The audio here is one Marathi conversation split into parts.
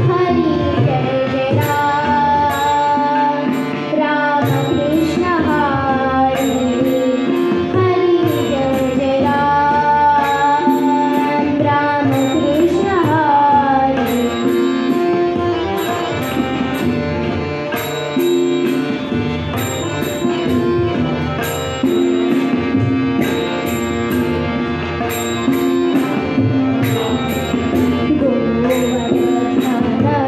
हरी जय जय राम राम कृष्ण हरी हरी जय जय राम राम कृष्ण हरी गोवर्धन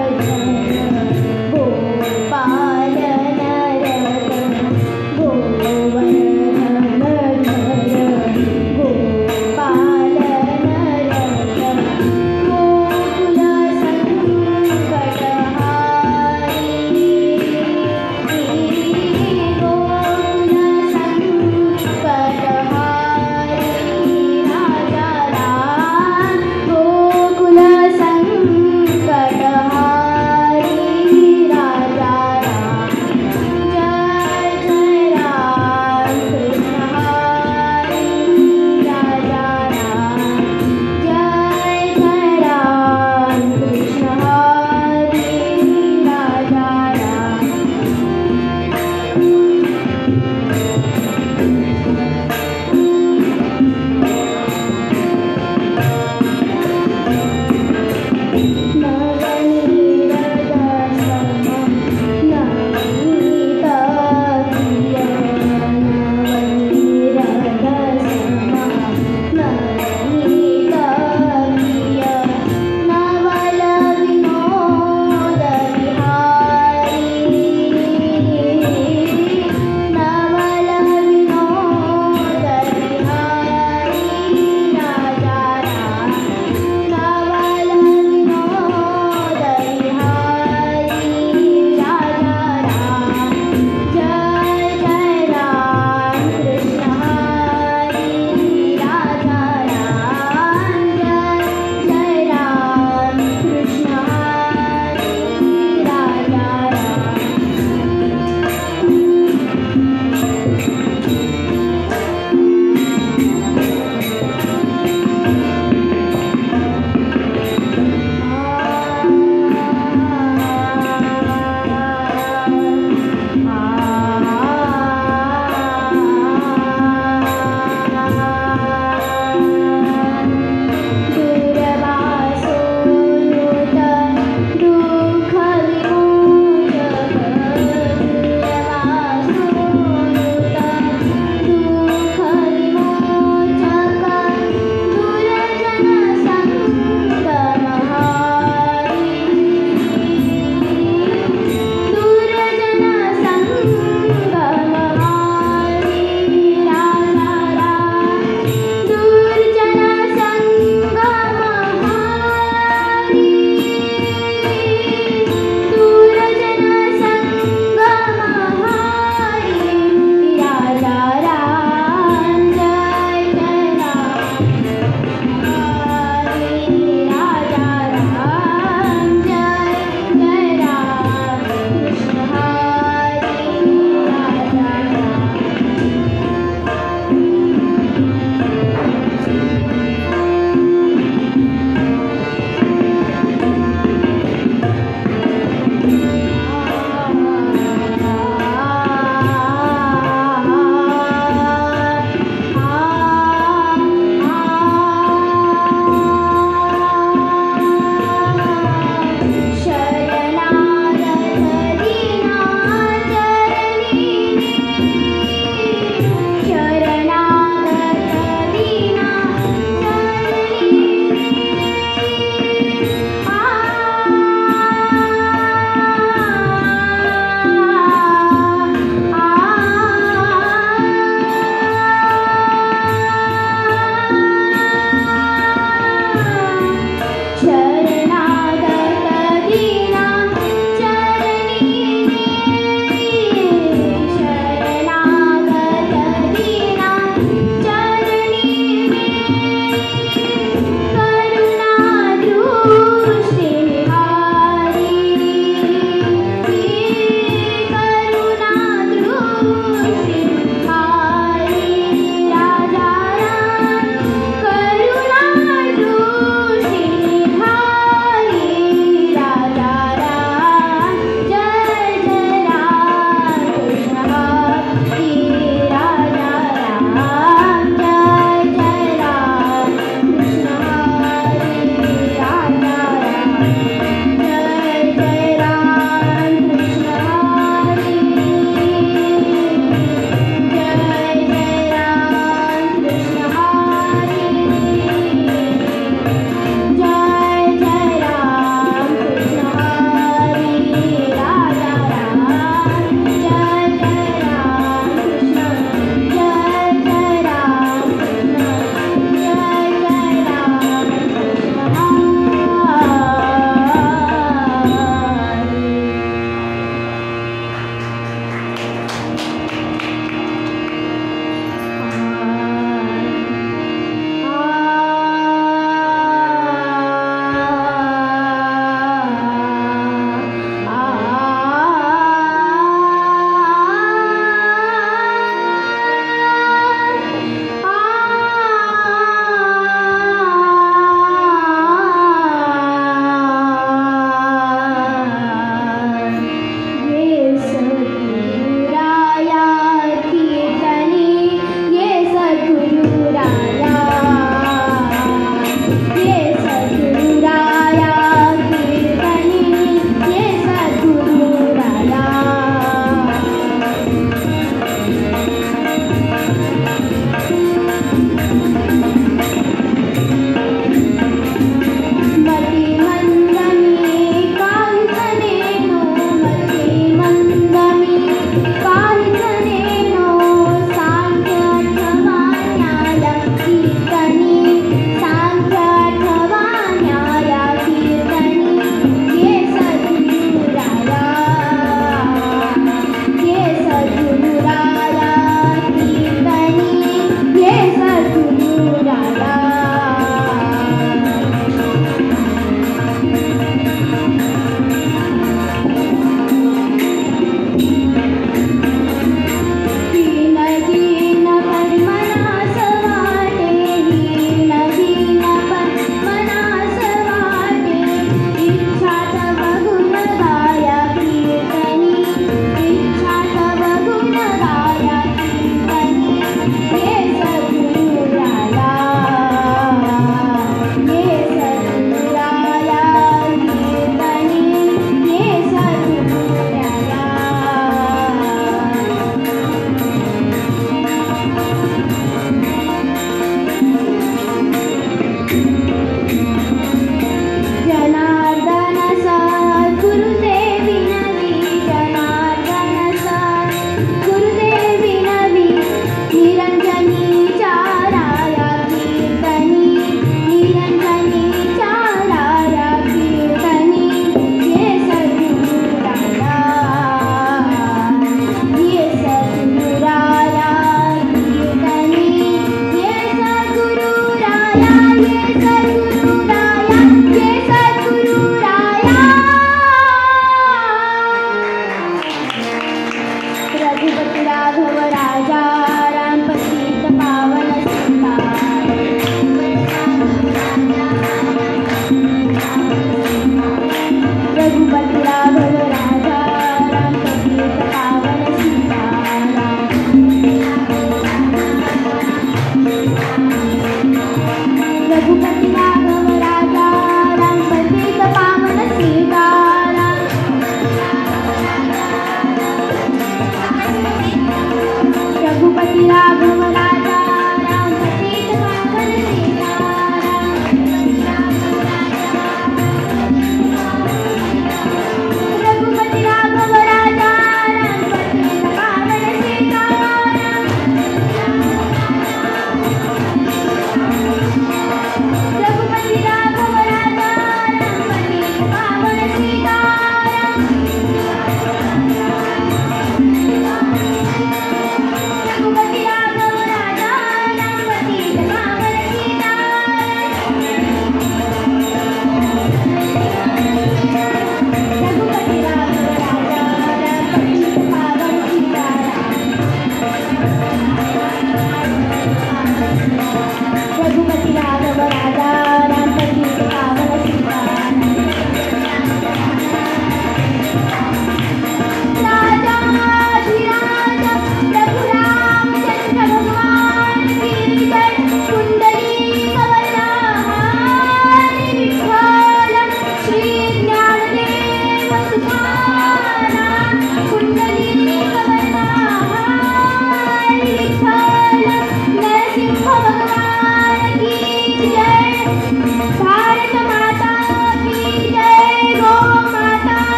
जय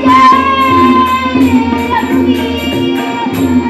जय रघुवीर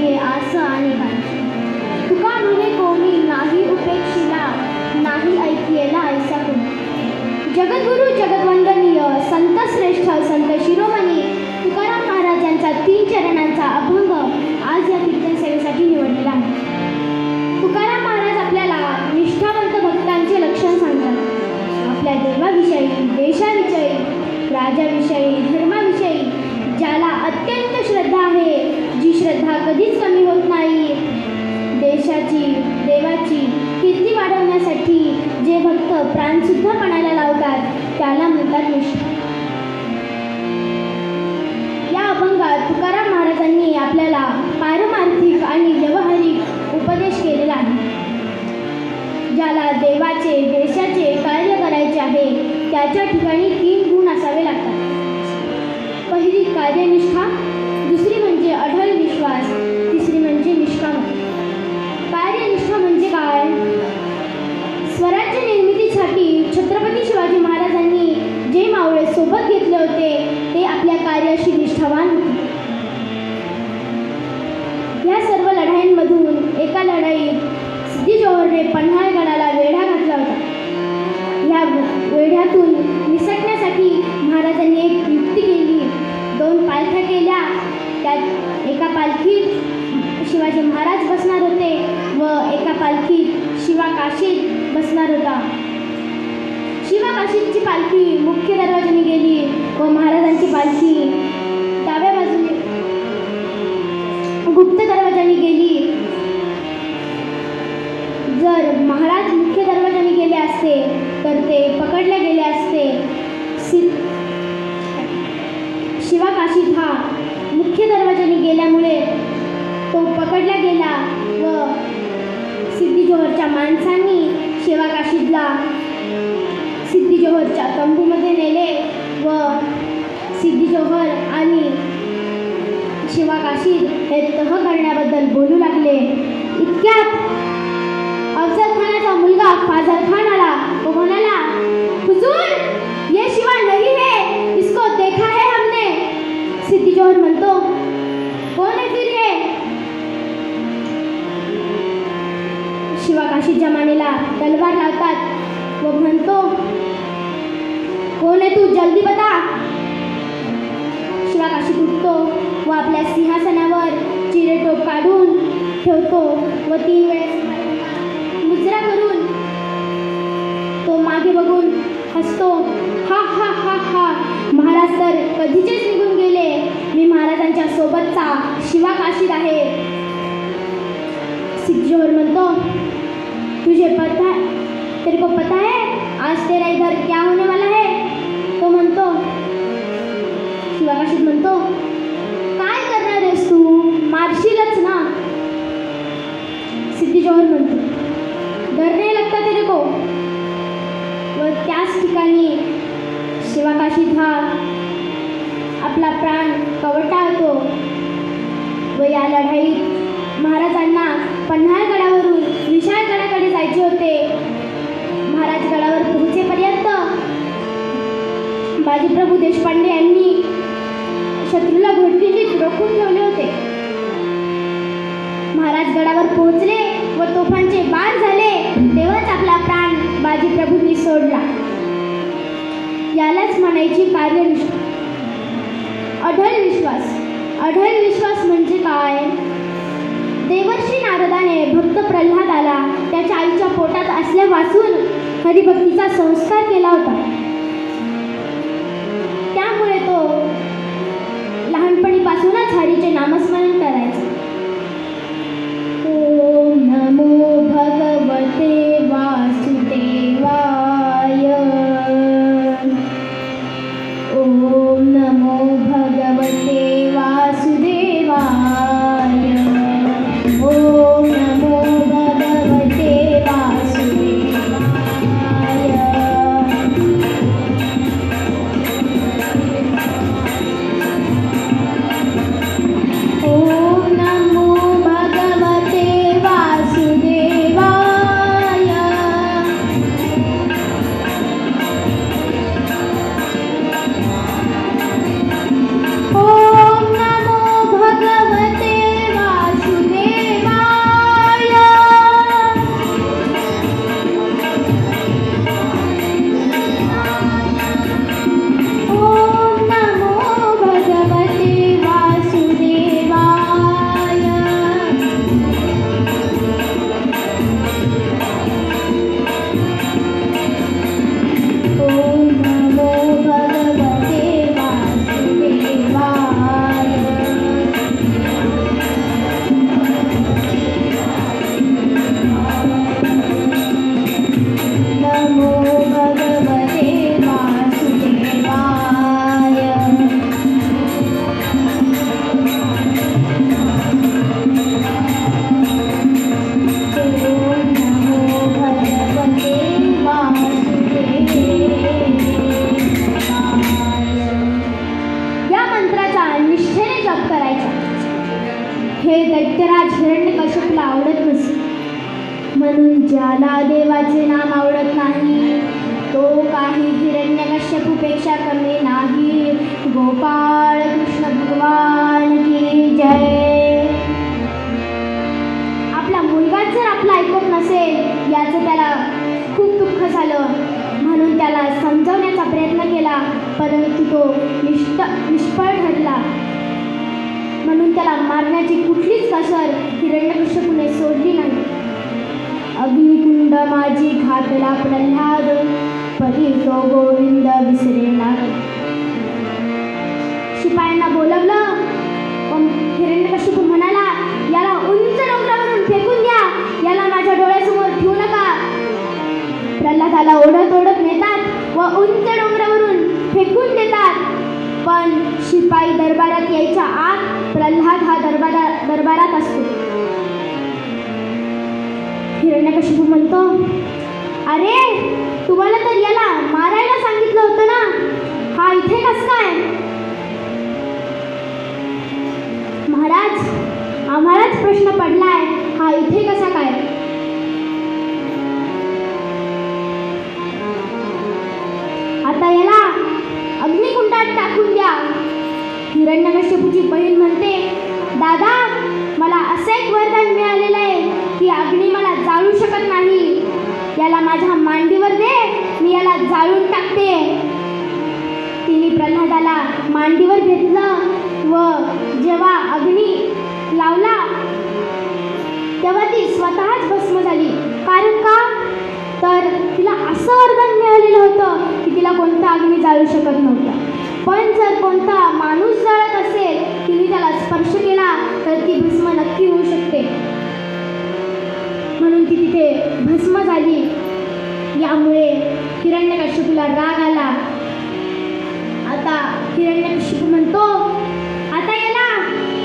नये आस आणि कांची. तुका म्हणे कोणी नाही उपेक्षिला, नाही ऐकियला ऐसा कोणी. जगद्गुरु जगद्वंदनीय संत श्रेष्ठ संत शिरोमणी तुकाराम महाराज यांचा 3 चरणांचा अभंग आज या कीर्तन सेवेसाठी निवडलेला आहे. तुकाराम महाराज आपल्याला निष्ठावंत भक्तांचे लक्षण सांगतात. आपल्या देवाविषयी, देशाविषयी, राजाविषयी, धर्माविषयी ज्याला अत्यंत श्रद्धा आहे, जी श्रद्धा कधीच कमी होत नाही, देशाची, देवाची कीर्ती वाढवण्यासाठी जे भक्त प्राणसुद्धा पणाला लावतात त्याला म्हणतात निष्ठा. या अभंगात तुकाराम महाराजांनी आपल्याला पारमार्थिक आणि व्यावहारिक उपदेश केलेला आहे. ज्याला देवाचे, देशाचे कार्य करायचे आहे त्याच्या ठिकाणी 3 गुण असावे लागतात. पहिली कार्यनिष्ठा, दुसरी म्हणजे अढळ विश्वास, तिसरी म्हणजे निष्काम. कार्यनिष्ठा म्हणजे काय? स्वराज्य निर्मितीसाठी छत्रपती शिवाजी महाराजांनी जे मावळे सोबत घेतले होते ते आपल्या कार्याशी निष्ठावान होते. या सर्व लढाईंमधून एका लढाईत सिद्दी जोहरने पन्हाळगडाला वेढा घातला होता. या वेढ्यातून निसटण्यासाठी महाराजांनी एक युक्ती केली. 2 पालख्या केल्या. त्यात एका पालखीत शिवाजी महाराज बसणार होते व एका पालखीत शिवा काशीत बसणार होता. शिवा काशीतची पालखी मुख्य दरवाजाने गेली व महाराजांची पालखी डाव्या बाजूने गुप्त दरवाजाने गेली. जर महाराज मुख्य दरवाजाने गेले असते तर ते पकडले गेले असते. शिवा काशीत हा मुख्य दरवाजाने गेल्यामुळे तो पकडला गेला व सिद्दी जोहरच्या माणसांनी शिवा काशीतला सिद्दी जोहरच्या तंबूमध्ये नेले व सिद्दी जोहर आणि शिवा काशीत हे तह करण्याबद्दल बोलू लागले. इतक्यात अफजल खानाचा मुलगा फाजल खान आला व म्हणाला, हुजूर ये शिवा नहीं है, इसको देखा है हमने. सिद्दी जोहर म्हणतो, कोण आहे फिर ये? शिवा काशीच्या मानेला तलवार लावतात व म्हणतो, कोण आहे तू, जल्दी बता. शिवा काशीत उठतो व आपल्या सिंहासनावर चिरेटोप काढून ठेवतो व 3 वेळेस मुजरा करून तो मागे बघून हसतो. हा हा हा हा, महाराज तर कधीचेच निघून गेले. मी महाराजांच्या सोबतचा शिवा काशीत आहे. सिद्दी जोहर म्हणतो, तुझे पता तेरे को पता है आज तेरा इधर क्या होने वाला है? तो म्हणतो, शिवा काशीत म्हणतो, काय करणार आहेस तू, मारशीलच ना. सिद्दी जोहर म्हणतो, डर नहीं लगता तेरे को? व त्याच ठिकाणी शिवा काशीत हा आपला प्राण कवटाळतो व या लढाईत महाराजांना पन्हाळगडावरून विशाळगडाकडे जायचे होते. महाराज गडावर पोहोचेपर्यंत बाजीप्रभू देशपांडे यांनी शत्रूला घोडकिंडीत रोखून ठेवले होते. महाराज गडावर पोहोचले व तोफांचे बाण झाले तेव्हाच आपला प्राण बाजीप्रभूंनी सोडला. यालाच म्हणायची कार्यनिष्ठा. अढळ विश्वास. अढळ विश्वास म्हणजे काय? देवर्षी नारदाने भक्त प्रल्हादाला त्याच्या आईच्या पोटात असल्यापासून हरिभक्तीचा संस्कार केला होता. त्यामुळे तो लहानपणीपासूनच हरीचे नामस्मरण करायचे. ओम नमो भगवते वासुदेवाय. ओम नमो भगवते वासुदेवाय. ओम नमो भगवते वासुदेवाय. ओम महाराज हिरण्यकश्यपूला आवडत नसे. म्हणून ज्याला देवाचे नाम आवडत नाही तो काही हिरण्यकश्यपूपेक्षा कमी नाही. गोपाळ कृष्ण भगवान की जय. आपला मुलगाच जर आपला ऐकत नसेल याचं त्याला खूप दुःख झालं. म्हणून त्याला समजवण्याचा प्रयत्न केला, परंतु तो निष्फळ ठरला. म्हणून त्याला मारण्याची कुठलीच कसर हिरण्यकश्यपूने सोडली नाही. अग्निकुंड माझी घातला प्रल्हाद, परी तो गोविंद विसरेना. शिपायांना बोलवलं. हिरण्यकश्यपू म्हणाला, याला उंच डोंगरावरून फेकून द्या, याला माझ्या डोळ्यासमोर ठेवू नका. प्रल्हादाला ओढत ओढत नेतात व उंच डोंगरावरून फेकून देतात. पण शिपाई दरबारात यायच्या आत प्रल्हाद हा दरबारात असतो. हिरण्यकश्यपू म्हणतो, अरे तुम्हाला तर याला मारायला सांगितलं होतं ना, हा इथे कसं काय? महाराज, आम्हालाच प्रश्न पडलाय, हा इथे कसा काय? आता याला अग्निकुंडात टाकून द्या. हिरण्यकश्यपूची बहीण म्हणते, दादा मला असं एक वरदान मिळालेलं आहे की अग्नी मला जाळू शकत नाही. याला माझ्या मांडीवर दे, मी याला जाळून टाकते. तिने प्रल्हादाला मांडीवर घेतलं व जेव्हा अग्नी लावला तेव्हा ती स्वतःच भस्म झाली. कारण का? तर तिला असं वरदान मिळालेलं होतं की तिला कोणता अग्नी जाळू शकत नव्हता. पण जर कोणता माणूस जळत असेल, तिने त्याला स्पर्श केला तर ती भस्म नक्की होऊ शकते. म्हणून ती तिथे भस्म झाली. यामुळे हिरण्यकश्यपूला राग आला. आता हिरण्यकश्यपू म्हणतो, आता याला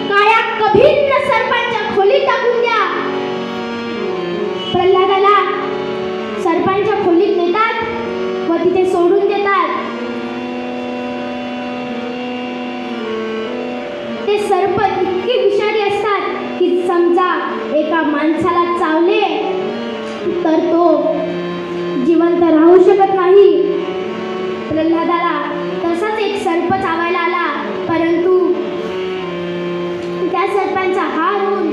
काळ्या कभिन्न सर्पांच्या खोलीत टाकून द्या. प्रल्हादाला सर्पांच्या खोलीत नेतात व तिथे सोडून देतात. ते सर्प इतके विषारी असतात की समजा एका माणसाला चावले तर तो जिवंत राहू शकत नाही. प्रल्हादाला तसाच एक सर्प चावायला आला, परंतु त्या सर्पांचा हार होऊन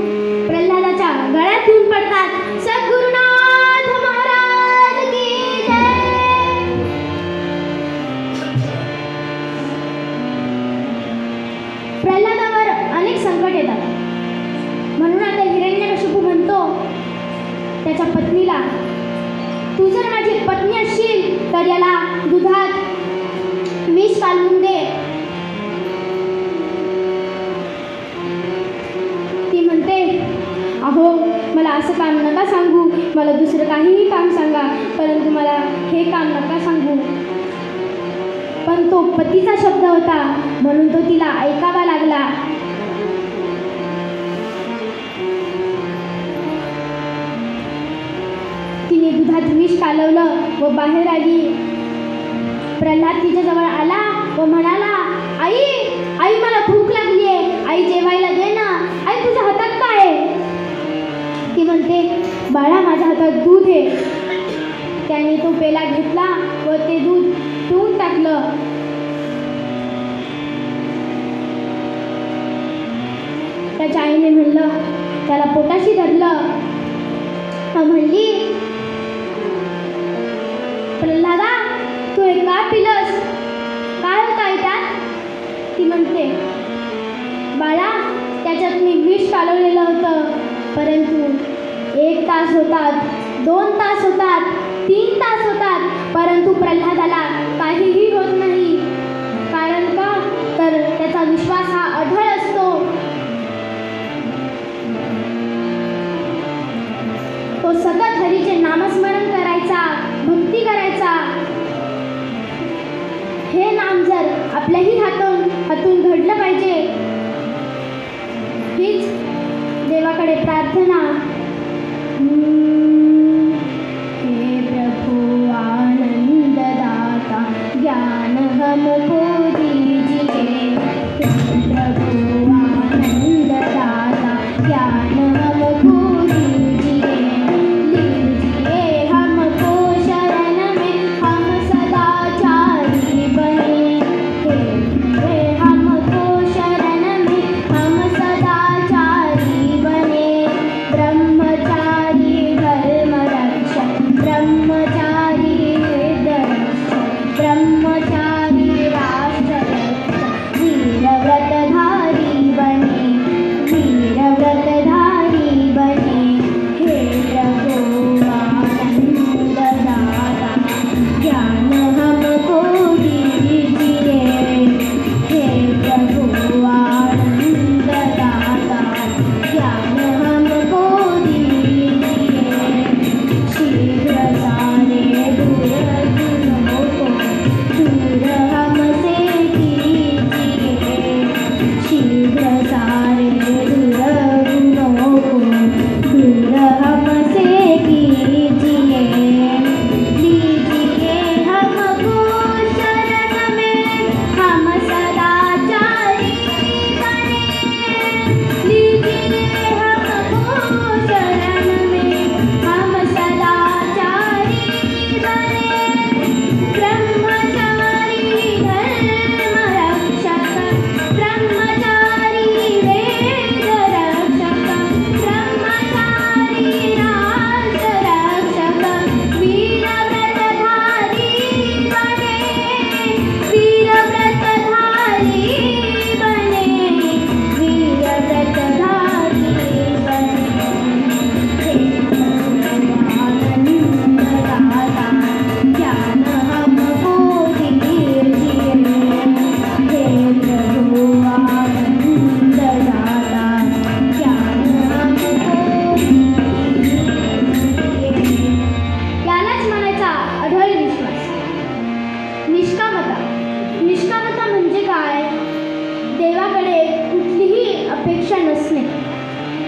प्रल्हादाच्या गळ्यात येऊन पडतात. सद्गुरुनाथ महाराज की जय. प्रल्हादावर अनेक संकट येतात. म्हणून आता हिरण्यकश्यपू म्हणतो त्याच्या पत्नीला, तू जर माझी पत्नी असशील तर याला दुधात विष घालून दे. ती म्हणते, अहो मला असं काम नका सांगू, मला दुसरं काहीही काम सांगा, परंतु मला हे काम नका सांगू. पण तो पतीचा शब्द होता म्हणून तो तिला ऐकावा लागला. तिने दुधात विष कालवलं व बाहेर आली. प्रल्हाद तिच्याजवळ आला व म्हणाला, आई आई मला भूक लागली आहे, आई जेवायला दे ना. आई तुझ्या हातात काय आहे? ती म्हणते, बाळा माझ्या हातात दूध आहे. त्याने तो पेला घेतला व ते दूध पिऊन टाकलं. त्याच्या आईने म्हणलं, त्याला पोटाशी धरलं. म्हणली, प्रल्हादा तू हे का पिलंस? काय होतं आई त्यात? ती म्हणते, बाळा त्याच्यात मी विष कालवलेलं होतं, परंतु 1 तास होतात, 2 तास होतात, 3 तास होतात, परंतु प्रल्हादाला काहीही होत नाही. कारण का? तर त्याचा विश्वास हा अढळ असतो. तो सतत हरीचे नामस्मरण करायचा, भक्ती करायचा. हे नाम जर आपल्याही हातून घडलं पाहिजे, हीच देवाकडे प्रार्थना. हे प्रभु आनंद दाता ज्ञान हमको दीजिए. प्रभु आनंद दाता ज्ञान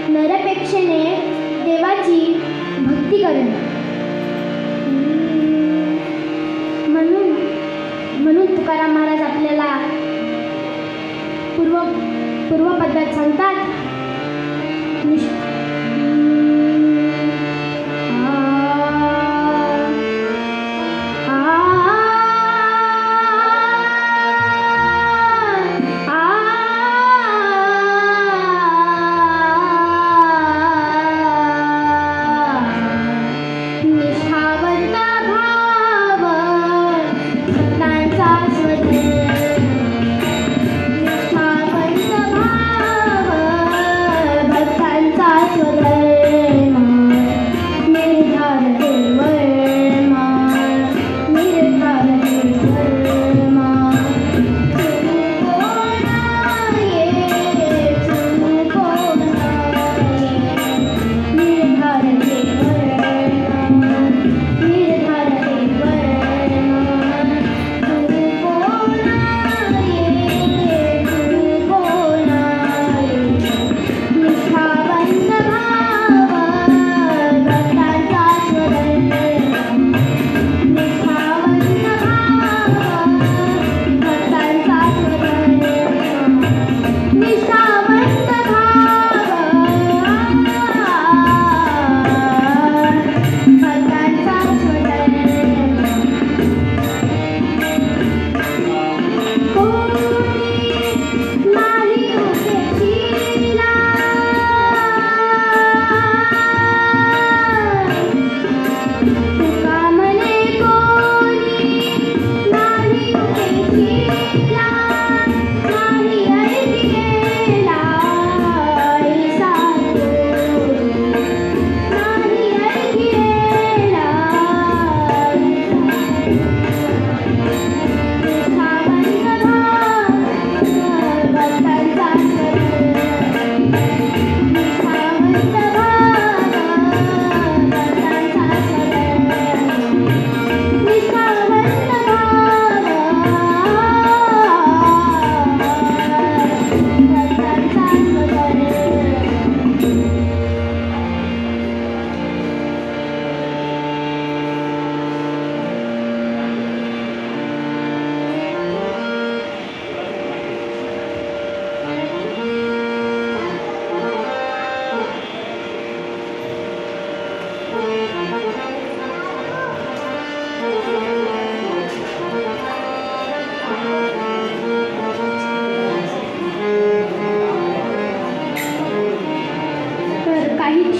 नरपेक्षेने देवाची भक्ती करणे. म्हणून तुकाराम महाराज आपल्याला पूर्व पद्धत सांगतात. भाव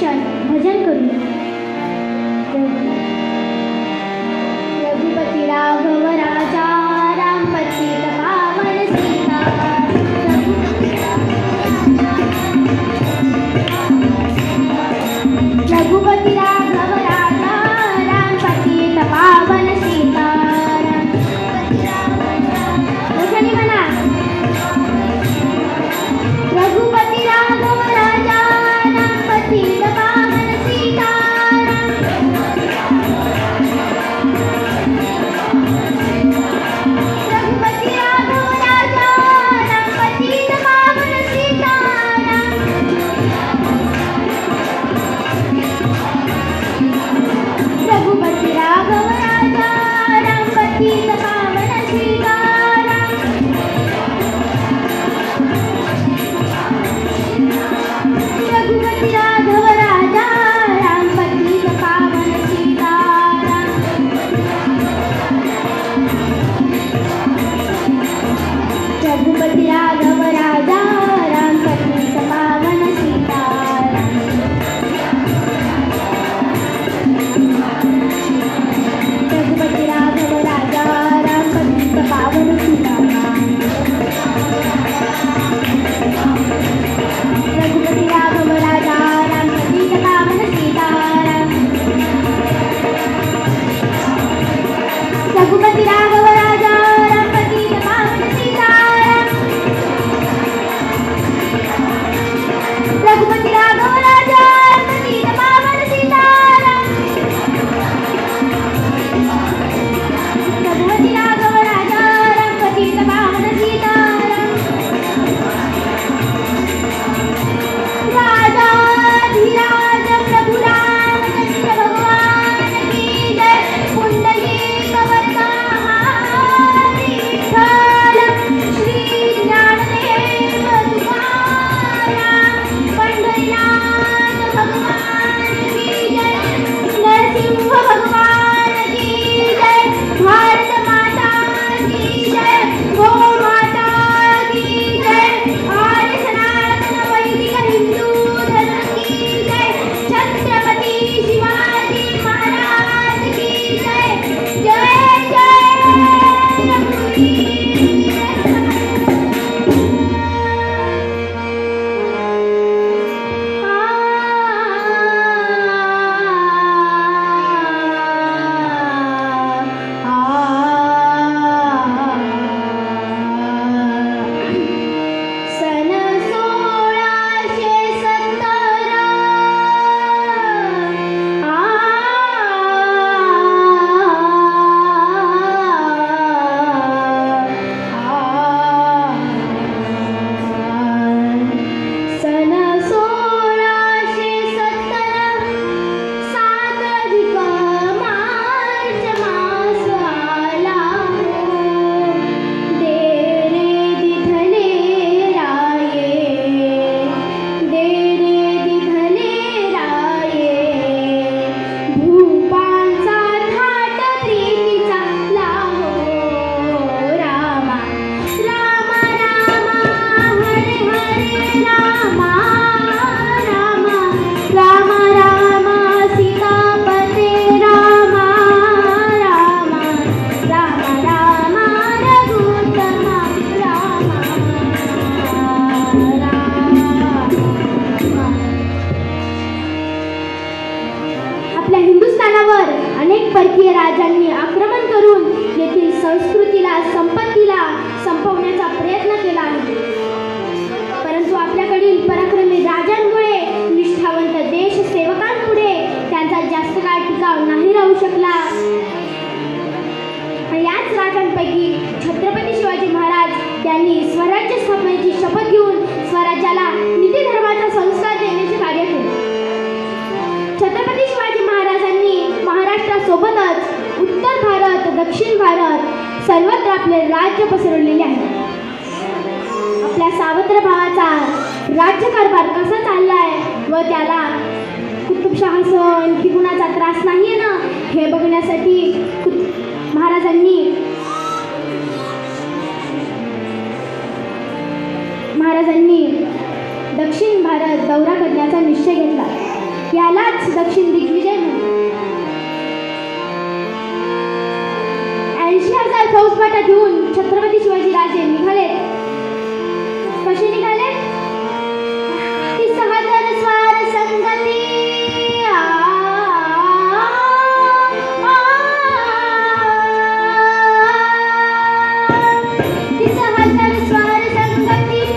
क्षण भजन करू. रघुपती राघव राजा राम पतित पावन सीता. रघुपती राघव राजा राम पतित पावन सीता. रघुपती राघव राजा राम पतित पावन सीता. रघुपती राघव राजा राम पतित पावन सीता. रघुपती राघव राजा राम पतित पावन सीता. रघुपती राघव राजा राम पतित पावन सीता. रघुपती राघव राजा राम पतित पावन सीता. रघुपती राघव राजा राम पतित पावन सीता. रघुपती राघव राजा राम पतित पावन सीता. रघुपती राघव राजा राम पतित पावन सीता. रघुपती राघव राजा राम पतित पावन सीता. रघुपती राघव राजा राम पतित पावन सीता. राजाधिराज प्रभु रामचंद्र भगवान की जय. पुंडलीक वरदा विठ्ठल श्री ज्ञानदेव तुकाराम पंढरीनाथ भगवान की जय. नरसिंह भगवान की जय. भारत माता की जय. गो माता की जय. आर्य सनातन वैदिक हिंदू धर्म की जय. छत्रपती शिवाजी महाराज की जय. जय जय रघुवीर. सन 1617 सन 1617 सात अधिक मार्च मास आला. दे रे दिधले राये. दे रे दिधले राये. भूपांचा थाट प्रीतीचा लावो. रामा रामा रामा हरे हरे रामा रामा रामा रामा सीतापते रामा रामा रामा रामा रघुत्तमा रामा रामा. आपल्या हिंदुस्थानावर अनेक परकीय राजांनी आक्रमण करून येथील संस्कृतीला संपत्तीला संपवण्याचा प्रयत्न केला आहे. परंतु आपल्याकडील पराक्रमी राजांमुळे निष्ठावंत देशसेवकांपुढे त्यांचा जास्त काळ टिकाव नाही राहू शकला. याच राजांपैकी छत्रपती शिवाजी महाराज यांनी स्वराज्य स्थापनेची शपथ घेऊन स्वराज्याला नीती धर्माचा संस्कार देण्याचे कार्य केले. छत्रपती शिवाजी महाराजांनी महाराष्ट्रासोबतच उत्तर भारत दक्षिण भारत सर्वत्र आपले राज्य पसरवलेले आहे. आपल्या सावत्र भावाचा राज्यकारभार कसा चाललाय व त्याला कुतुबशाह आणखी कुणाचा त्रास नाहीये ना हे बघण्यासाठी महाराजांनी दक्षिण भारत दौरा करण्याचा निश्चय घेतला. यालाच दक्षिण दिग्विजय म्हणतात. 80,000 फौजफाटा घेऊन छत्रपती शिवाजी राजे निघाले. कसे निघाले? की सहजर स्वार संगती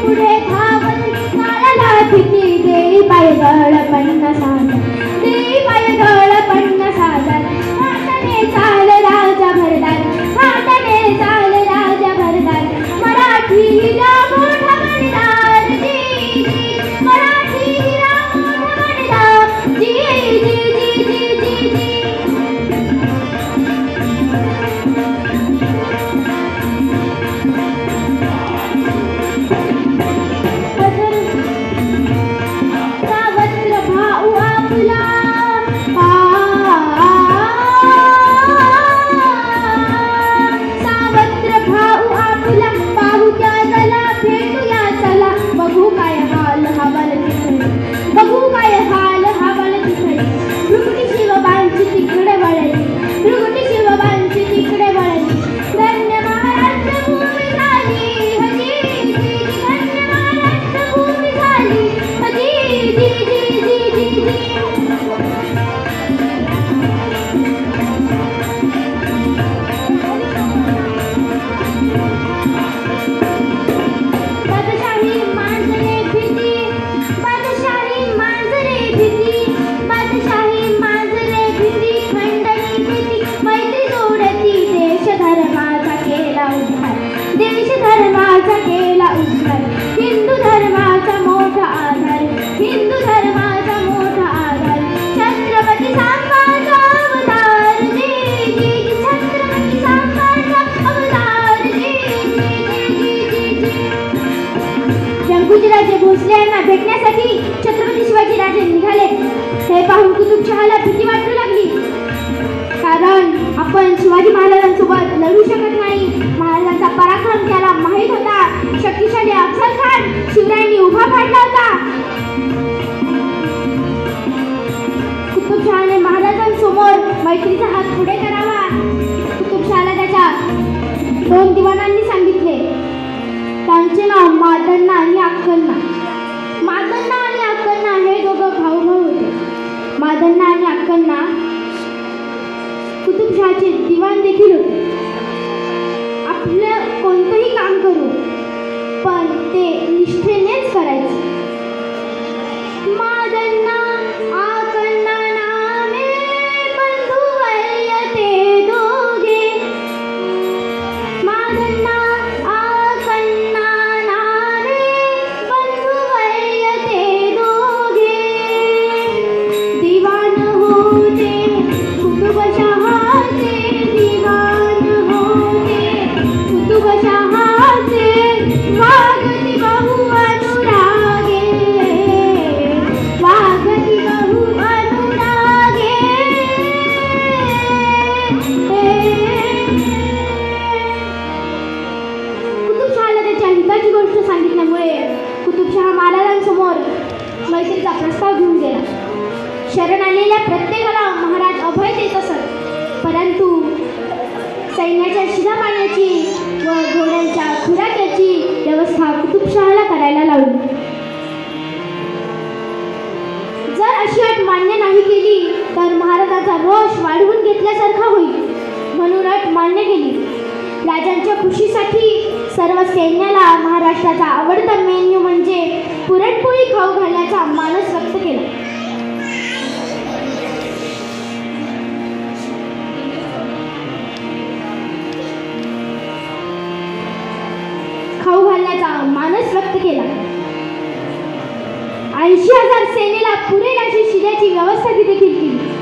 पुढे धावत काळाला भीती देई पायगळ पन्नासाल देई पायगळ पन्नासाल हाताने चाल राजा भरदार हाताने चाल राजा भरदार मराठीला मोठा म्हणदार जी जी मराठीला मोठा म्हणदार जी जी जी जी जी जी राजे भोसले यांना भेटण्यासाठी छत्रपती शिवाजी राजे निघाले. हे पाहून कुतुबशहाला भीती वाटू लागली. कारण आपण शिवाजी महाराजांसोबत लढू शकत नाही. महाराजांचा पराक्रम त्याला माहीत होता. शक्तिशाली अफजल खान शिवरायांनी उभा पाडला होता. कुतुबशहाने महाराजांसमोर मैत्रीचा हात पुढे करावा. कुतुबशहाला त्याच्या 2 दिवाणांनी सांगितले. त्यांचे नाव मादन्ना आणि अक्कन्ना. मादन्ना आणि अक्कन्ना हे दोघं भाऊ भाऊ होते. मादन्ना आणि अक्कन्ना कुतुबशहाचे दिवाण देखील होते. आपलं कोणतंही काम करू पण ते निष्ठेनेच करायचे. मादन्ना अक्कन्ना नामे बंधुवर्य ते दोघे. मादन्ना मैत्रीचा प्रस्ताव घेऊन गेला. शरण आलेल्या प्रत्येकाला महाराज अभय देत असत. परंतु सैन्याच्या शिधा पाण्याची व घोड्यांच्या खुराक्याची व्यवस्था कुतुबशहाला करायला लावली. जर अशी अट मान्य नाही केली तर महाराजांचा रोष वाढवून घेतल्यासारखा होईल. म्हणून अट मान्य केली. राजांच्या खुशीसाठी सर्व सैन्याला महाराष्ट्राचा आवडता मेन्यू म्हणजे पुरणपोळी खाऊ घालण्याचा मानस व्यक्त केला. खाऊ घालण्याचा मानस व्यक्त केला. 80,000 सेनेला पुरेल अशी शिद्याची व्यवस्था देखील केली.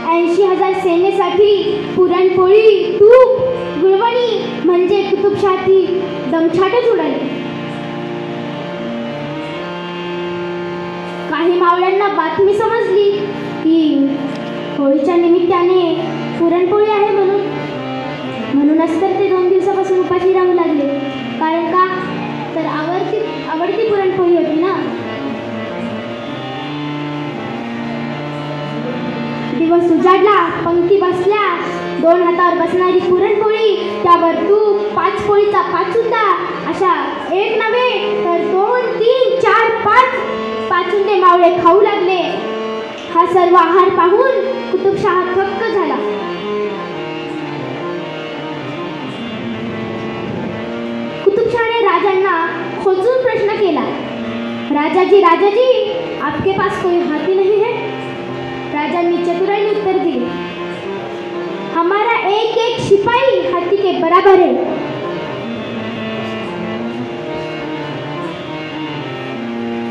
80,000 सेनेसाठी पुरणपोळी, तूप, गुळवणी म्हणजे कुतुबशाही दमछाटच उडाली. काही मावळ्यांना बातमी समजली की होळीच्या निमित्ताने पुरणपोळी आहे म्हणूनच तर ते 2 दिवसापासून उपाशी राहू लागले. कारण का तर आवडती पुरणपोळी होती ना. उघडला, पंक्ती बसल्या, 2 हातावर बसणारी पुरणपोळी, त्यावर तूप, 5 पोळीचा पाचुंदा, अशा 1 नव्हे तर 2, 3, 4, 5 पाचुंदे मावळे खाऊ लागले. हा सर्व आहार पाहून कुतुबशाह थक्क झाला. कुतुबशाहने राजांना खोचून प्रश्न केला, राजाजी राजाजी, आपके पास कोई हाथी नहीं है? राजांनी चतुराईने उत्तर दिले, हमारा एक एक सिपाही हाथी के बराबर है.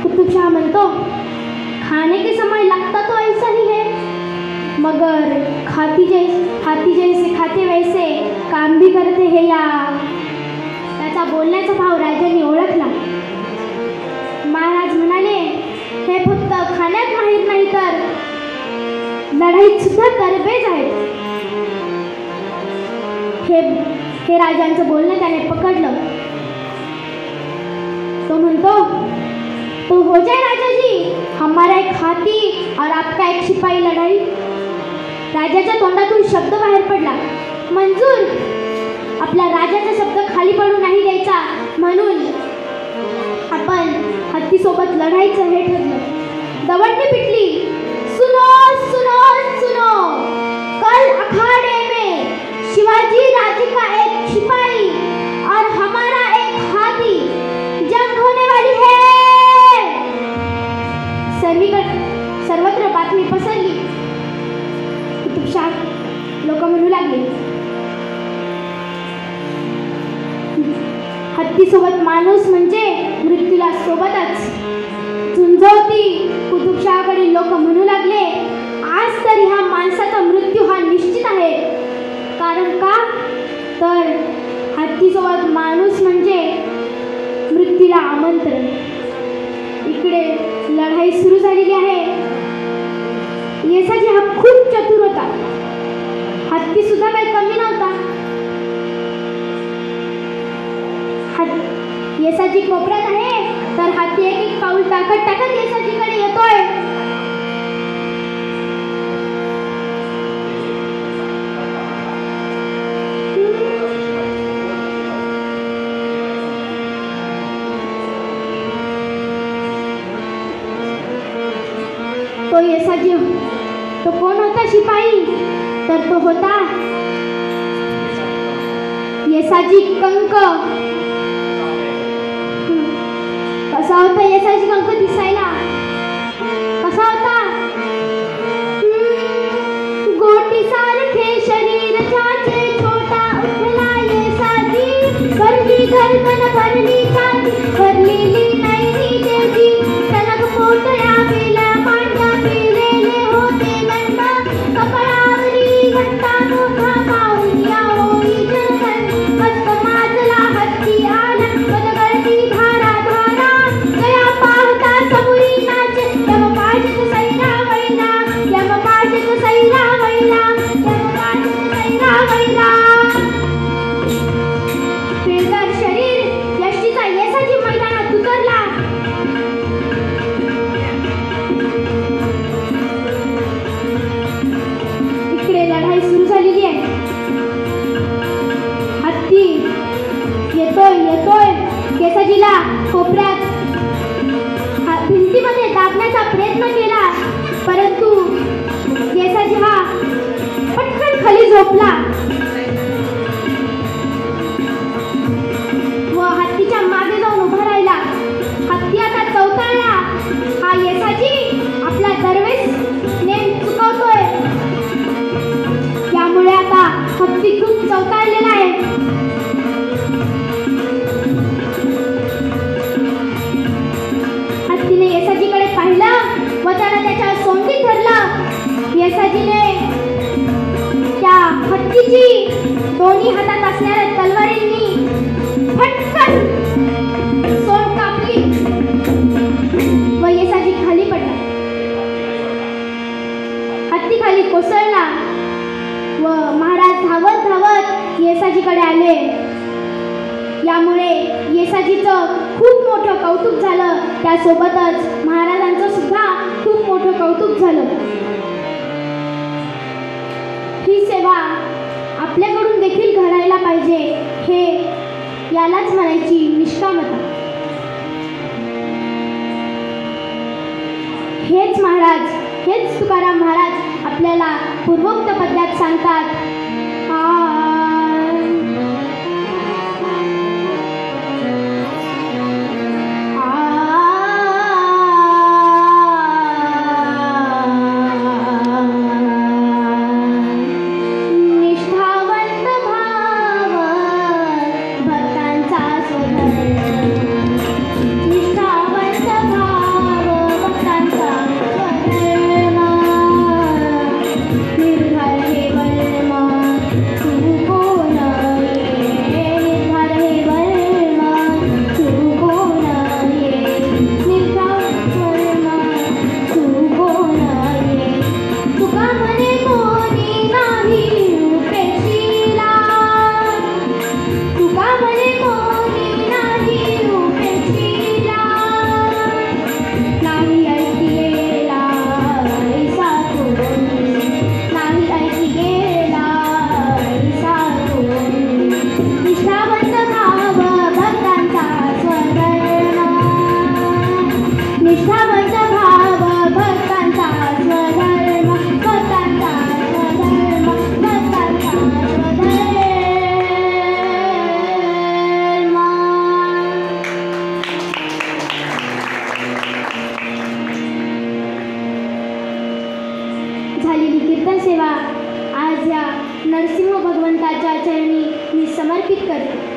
कुतुबशाह म्हणतो, खाने के समय लगता तो ऐसा ही है, मगर हाथी जैसे खाते वैसे काम भी करते हैं या. त्याचा बोलण्याचा भाव राजांनी ओळखला. महाराज म्हणाले, हे फक्त खाण्यात माहीत नाही तर लढाईत सुद्धा तरबेज आहेत. हे राजांचं बोलणं त्याने पकडलं. तो म्हणतो, तो हो जाए राजाजी, हमारा एक हाथी और आपका एक सिपाही लढाई. राजाच्या तोंडातून शब्द बाहेर पडला, मंजूर. आपल्या राजाचा शब्द खाली पडू नाही द्यायचा, म्हणून आपण हत्तीसोबत लढायचं हे ठरलं. दवंडी पिटली, सुनो सुनो सुनो, कल अखाड़े में शिवाजी राजे का एक सिपाही और हमारा एक हाथी, जंग होने वाली है. सर्वत्र बातमी पसरली. कुतुबशाह लोक म्हणू लागले, हत्तीसोबत माणूस म्हणजे मृत्यूला सोबतच. झुंजवती कुतुबशाहकडील लोक म्हणू लागले, आज तर ह्या माणसाचा मृत्यू हा निश्चित आहे. कारण का तर हत्तीसोबत माणूस म्हणजे मृत्यूला आमंत्रण. इकडे लढाई सुरू झालेली आहे. येसाजी हा खूप चतुर होता. हत्ती सुद्धा काही कमी नव्हता. येसाजी कोपऱ्यात आहे तर हत्ती एक एक पाऊल टाकत टाकत येसाजीकडे येतोय. तो येसाजी, तो कोण होता शिपाई? तर तो होता येसाजी कंक. कसा होता येसाजी कंक दिसायला? कसा होता? गोटी सारखे शरीर छाचे, छोटा उठला येसाजी, भरली धडकन भरली छाती, भरलेली नैनी त्याची, तनक पोटळ्या वेल्या पांढ्या पिलेले होते नंद, कपाळावरी घंटा नोखा पाहुनिया होई जनधन, मस्त माजला हत्ती आला, गडगडती धारा धारा, गया पाहता समोरी नाचे, यम पाजक सैरा वैला, यम पाजक सैरा वैला, यम पाजक सैरा वैला. पिळदार शरीर यष्टीचा येसाजी मैदानात उतरला. इकडे लढाई सुरू झालेली आहे. हत्ती येतोय येतोय. येसाजीला कोपऱ्यात भिंतीमध्ये दाबण्याचा प्रयत्न केला, परंतु येसाजी हा पटकन खाली झोपला व हत्तीच्या मागे जाऊन उभा राहिला. हत्ती आता चौताळला. हा येसाजी आपला दरवेळेस नेम चुकवतोय, त्यामुळे आता हत्ती खूप चौताळलेला आहे. हत्तीने येसाजीकडे पाहिलं व त्याला त्याच्या सोंगीत धरलं. येसाजीने त्या हत्तीची दोन्ही हातात असणाऱ्या तलवारींनी फटकन सोंड कापली व येसाजी खाली पडला. हत्ती खाली कोसळला व महाराज धावत धावत येसाजीकडे आले. यामुळे येसाजीचं खूप मोठं कौतुक झालं. त्यासोबतच महाराजांचं सुद्धा खूप मोठं कौतुक झालं. आपल्याकडून देखील घडायला पाहिजे, हे यालाच म्हणायची निष्कामता. हेच तुकाराम महाराज आपल्याला पूर्वोक्त पद्यात सांगतात. झालेली कीर्तन सेवा आज या नरसिंह भगवंताच्या चरणी मी समर्पित करते.